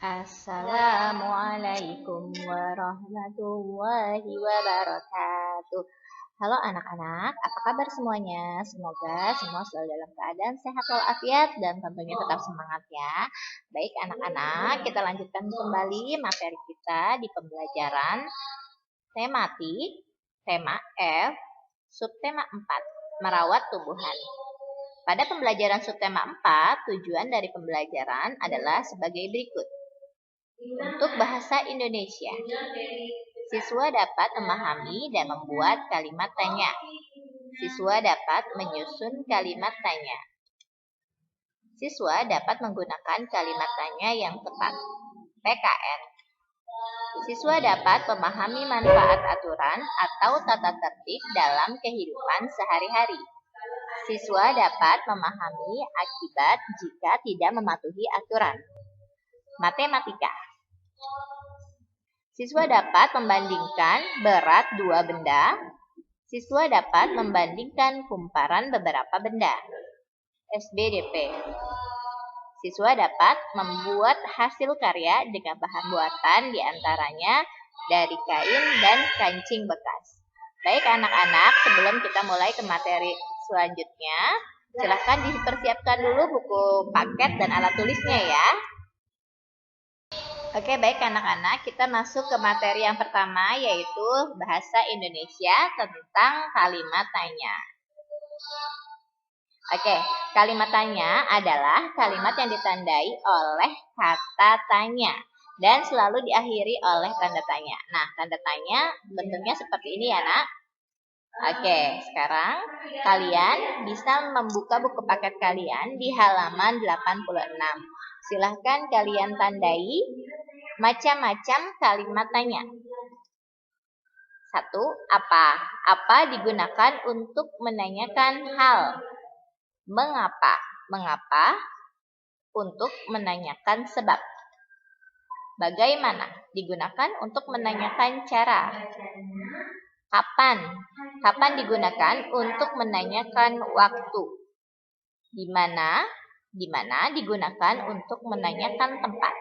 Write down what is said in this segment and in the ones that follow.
Assalamualaikum warahmatullahi wabarakatuh. Halo anak-anak, apa kabar semuanya? Semoga semua selalu dalam keadaan sehat walafiat dan tentunya tetap semangat ya. Baik anak-anak, kita lanjutkan kembali materi kita di pembelajaran tematik, tema F, subtema 4, merawat tumbuhan. Pada pembelajaran subtema 4, tujuan dari pembelajaran adalah sebagai berikut. Untuk bahasa Indonesia, siswa dapat memahami dan membuat kalimat tanya. Siswa dapat menyusun kalimat tanya. Siswa dapat menggunakan kalimat tanya yang tepat. PKN. Siswa dapat memahami manfaat aturan atau tata tertib dalam kehidupan sehari-hari. Siswa dapat memahami akibat jika tidak mematuhi aturan. Matematika. Siswa dapat membandingkan berat dua benda. Siswa dapat membandingkan kumparan beberapa benda. SBDP. Siswa dapat membuat hasil karya dengan bahan buatan diantaranya dari kain dan kancing bekas. Baik anak-anak, sebelum kita mulai ke materi selanjutnya, silahkan dipersiapkan dulu buku paket dan alat tulisnya ya. Oke, baik anak-anak, kita masuk ke materi yang pertama, yaitu bahasa Indonesia tentang kalimat tanya. Oke, kalimat tanya adalah kalimat yang ditandai oleh kata tanya dan selalu diakhiri oleh tanda tanya. Nah, tanda tanya bentuknya seperti ini ya, Nak. Oke, sekarang kalian bisa membuka buku paket kalian di halaman 86. Silahkan kalian tandai macam-macam kalimat tanya. 1. Apa? Apa digunakan untuk menanyakan hal. Mengapa? Mengapa? Untuk menanyakan sebab. Bagaimana? Digunakan untuk menanyakan cara. Kapan? Kapan digunakan untuk menanyakan waktu. Di mana? Di mana digunakan untuk menanyakan tempat.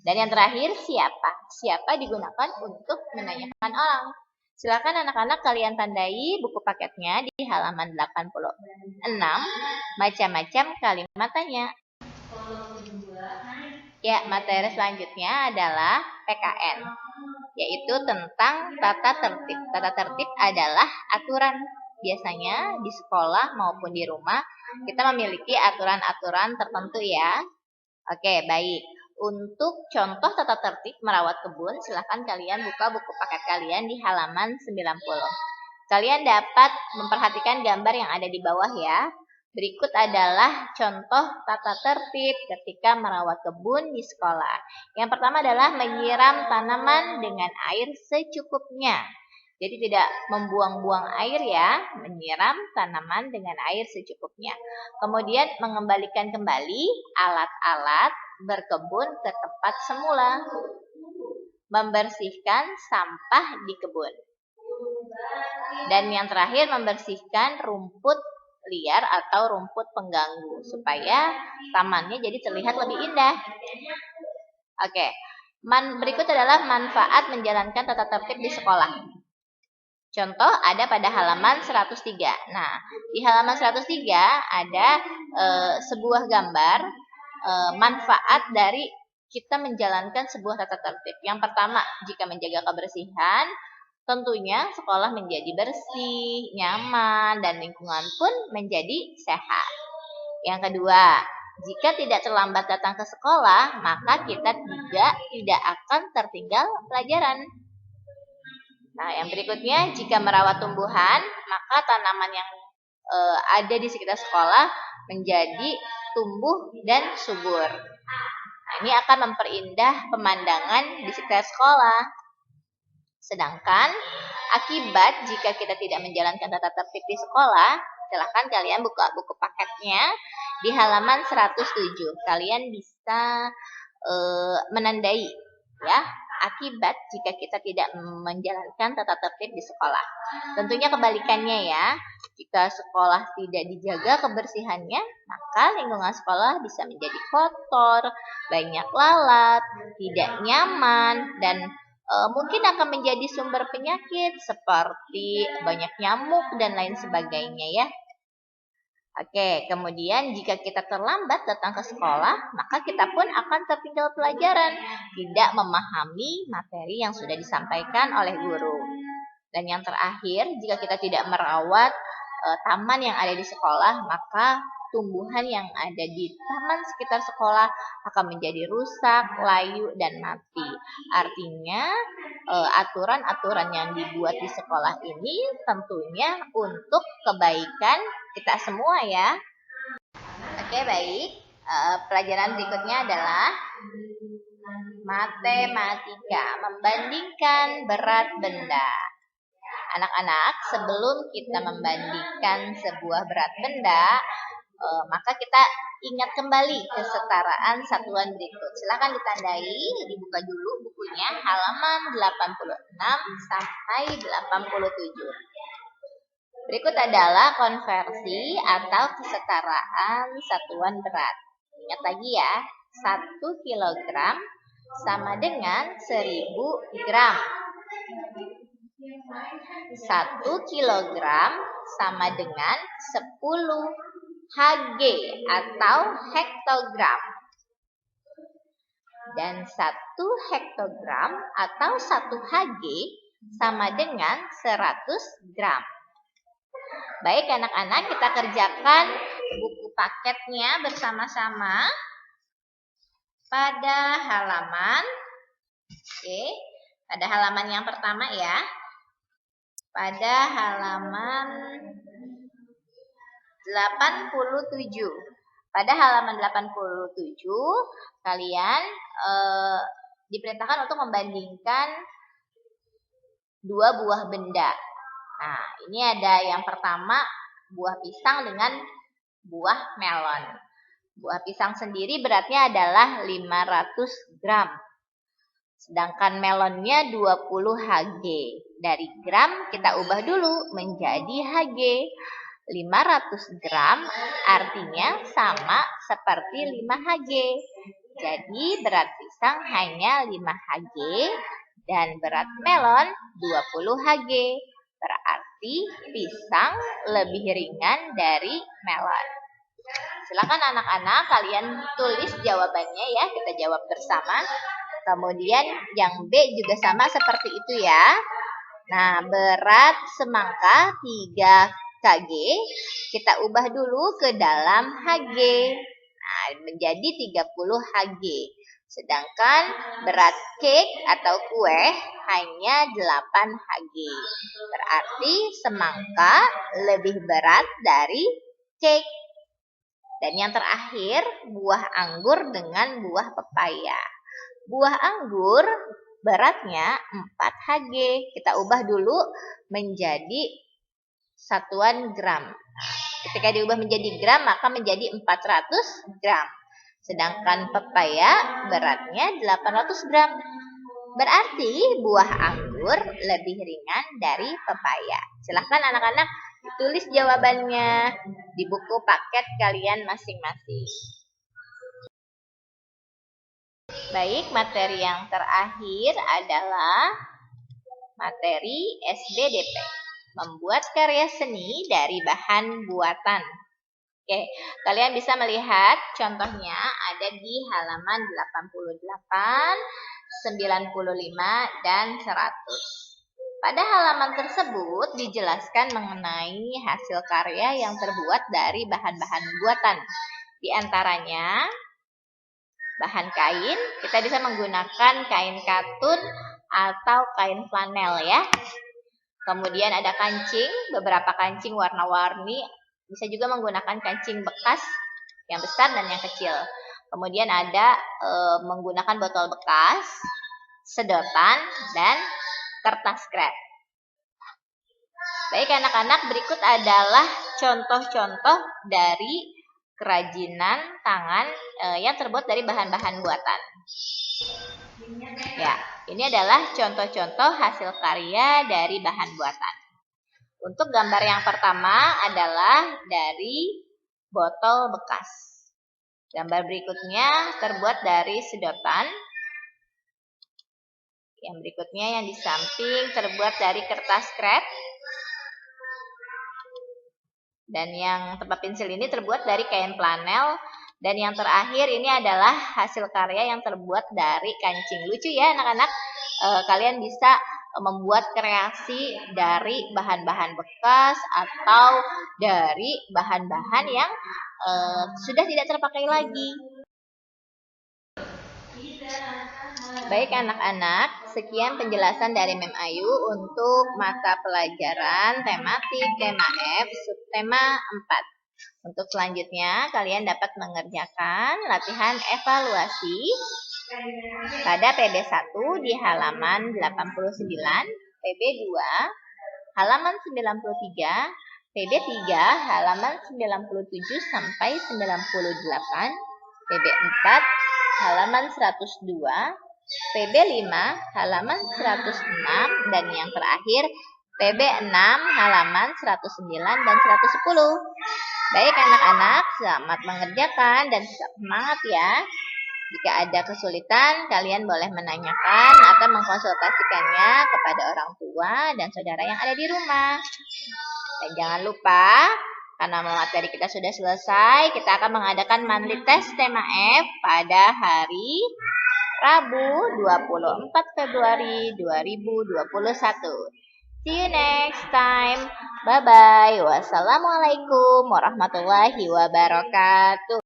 Dan yang terakhir, siapa? Siapa digunakan untuk menanyakan orang. Silakan anak-anak kalian tandai buku paketnya di halaman 86, macam-macam kalimat tanya. Ya, materi selanjutnya adalah PKN, yaitu tentang tata tertib. Tata tertib adalah aturan. Biasanya di sekolah maupun di rumah kita memiliki aturan-aturan tertentu ya. Oke, baik. Untuk contoh tata tertib merawat kebun, silahkan kalian buka buku paket kalian di halaman 90. Kalian dapat memperhatikan gambar yang ada di bawah ya. Berikut adalah contoh tata tertib ketika merawat kebun di sekolah. Yang pertama adalah menyiram tanaman dengan air secukupnya. Jadi tidak membuang-buang air ya, menyiram tanaman dengan air secukupnya. Kemudian mengembalikan kembali alat-alat berkebun ke tempat semula. Membersihkan sampah di kebun. Dan yang terakhir membersihkan rumput liar atau rumput pengganggu supaya tamannya jadi terlihat lebih indah. Oke. Berikut adalah manfaat menjalankan tata tertib di sekolah. Contoh ada pada halaman 103. Nah, di halaman 103 ada sebuah gambar manfaat dari kita menjalankan sebuah tata tertib. Yang pertama, jika menjaga kebersihan, tentunya sekolah menjadi bersih, nyaman, dan lingkungan pun menjadi sehat. Yang kedua, jika tidak terlambat datang ke sekolah, maka kita juga tidak akan tertinggal pelajaran. Nah, yang berikutnya, jika merawat tumbuhan, maka tanaman yang ada di sekitar sekolah menjadi tumbuh dan subur. Nah, ini akan memperindah pemandangan di sekitar sekolah. Sedangkan akibat jika kita tidak menjalankan tata tertib di sekolah, silahkan kalian buka buku paketnya di halaman 107. Kalian bisa menandai ya akibat jika kita tidak menjalankan tata tertib di sekolah. Tentunya kebalikannya ya, jika sekolah tidak dijaga kebersihannya, maka lingkungan sekolah bisa menjadi kotor, banyak lalat, tidak nyaman, dan mungkin akan menjadi sumber penyakit seperti banyak nyamuk dan lain sebagainya ya. Oke, kemudian jika kita terlambat datang ke sekolah, maka kita pun akan tertinggal pelajaran, tidak memahami materi yang sudah disampaikan oleh guru. Dan yang terakhir, jika kita tidak merawat taman yang ada di sekolah, maka tumbuhan yang ada di taman sekitar sekolah akan menjadi rusak, layu, dan mati. Artinya, aturan-aturan yang dibuat di sekolah ini tentunya untuk kebaikan kita semua ya. Oke, baik. Pelajaran berikutnya adalah matematika, membandingkan berat benda. Anak-anak, sebelum kita membandingkan sebuah berat benda, maka kita ingat kembali kesetaraan satuan berikut. Silakan ditandai, dibuka dulu bukunya halaman 86 sampai 87. Berikut adalah konversi atau kesetaraan satuan berat. Ingat lagi ya, 1 kilogram sama dengan 1000 gram. 1 kilogram sama dengan 10 Hg atau hektogram. Dan 1 hektogram atau 1 Hg sama dengan 100 gram. Baik anak-anak, kita kerjakan buku paketnya bersama-sama pada halaman. Pada halaman yang pertama ya. Pada halaman 87. Pada halaman 87, kalian diperintahkan untuk membandingkan dua buah benda. Nah, ini ada yang pertama, buah pisang dengan buah melon. Buah pisang sendiri beratnya adalah 500 gram. Sedangkan melonnya 20 Hg. Dari gram kita ubah dulu menjadi Hg. 500 gram artinya sama seperti 5 Hg. Jadi berat pisang hanya 5 Hg dan berat melon 20 Hg. Berarti pisang lebih ringan dari melon. Silakan anak-anak kalian tulis jawabannya ya, kita jawab bersama. Kemudian yang B juga sama seperti itu ya. Nah, berat semangka 3 Kg, kita ubah dulu ke dalam Hg. Nah, menjadi 30 Hg. Sedangkan berat cake atau kue hanya 8 Hg. Berarti semangka lebih berat dari cake. Dan yang terakhir, buah anggur dengan buah pepaya. Buah anggur beratnya 4 Hg. Kita ubah dulu menjadi satuan gram. Ketika diubah menjadi gram, maka menjadi 400 gram. Sedangkan pepaya beratnya 800 gram. Berarti buah anggur lebih ringan dari pepaya. Silahkan anak-anak tulis jawabannya di buku paket kalian masing-masing. Baik, materi yang terakhir adalah materi SBDP. Membuat karya seni dari bahan buatan. Oke, kalian bisa melihat contohnya ada di halaman 88, 95, dan 100. Pada halaman tersebut dijelaskan mengenai hasil karya yang terbuat dari bahan-bahan buatan. Di antaranya bahan kain, kita bisa menggunakan kain katun atau kain flanel ya. Kemudian ada kancing, beberapa kancing warna-warni, bisa juga menggunakan kancing bekas yang besar dan yang kecil. Kemudian ada menggunakan botol bekas, sedotan, dan kertas krep. Baik anak-anak, berikut adalah contoh-contoh dari kerajinan tangan yang terbuat dari bahan-bahan buatan. Ya, ini adalah contoh-contoh hasil karya dari bahan buatan. Untuk gambar yang pertama adalah dari botol bekas. Gambar berikutnya terbuat dari sedotan. Yang berikutnya yang di samping terbuat dari kertas krep. Dan yang tempat pensil ini terbuat dari kain flanel. Dan yang terakhir ini adalah hasil karya yang terbuat dari kancing. Lucu ya anak-anak, kalian bisa membuat kreasi dari bahan-bahan bekas atau dari bahan-bahan yang sudah tidak terpakai lagi. Baik anak-anak, sekian penjelasan dari Mem Ayu untuk mata pelajaran tematik tema F subtema 4. Untuk selanjutnya, kalian dapat mengerjakan latihan evaluasi pada PB1 di halaman 89, PB2 halaman 93, PB3 halaman 97 sampai 98, PB4 halaman 102, PB5 halaman 106, dan yang terakhir PB6 halaman 109 dan 110. Baik anak-anak, selamat mengerjakan dan tetap semangat ya. Jika ada kesulitan, kalian boleh menanyakan atau mengkonsultasikannya kepada orang tua dan saudara yang ada di rumah. Dan jangan lupa, karena materi kita sudah selesai, kita akan mengadakan monthly test tema F pada hari Rabu 24 Februari 2021. See you next time. Bye-bye. Wassalamualaikum warahmatullahi wabarakatuh.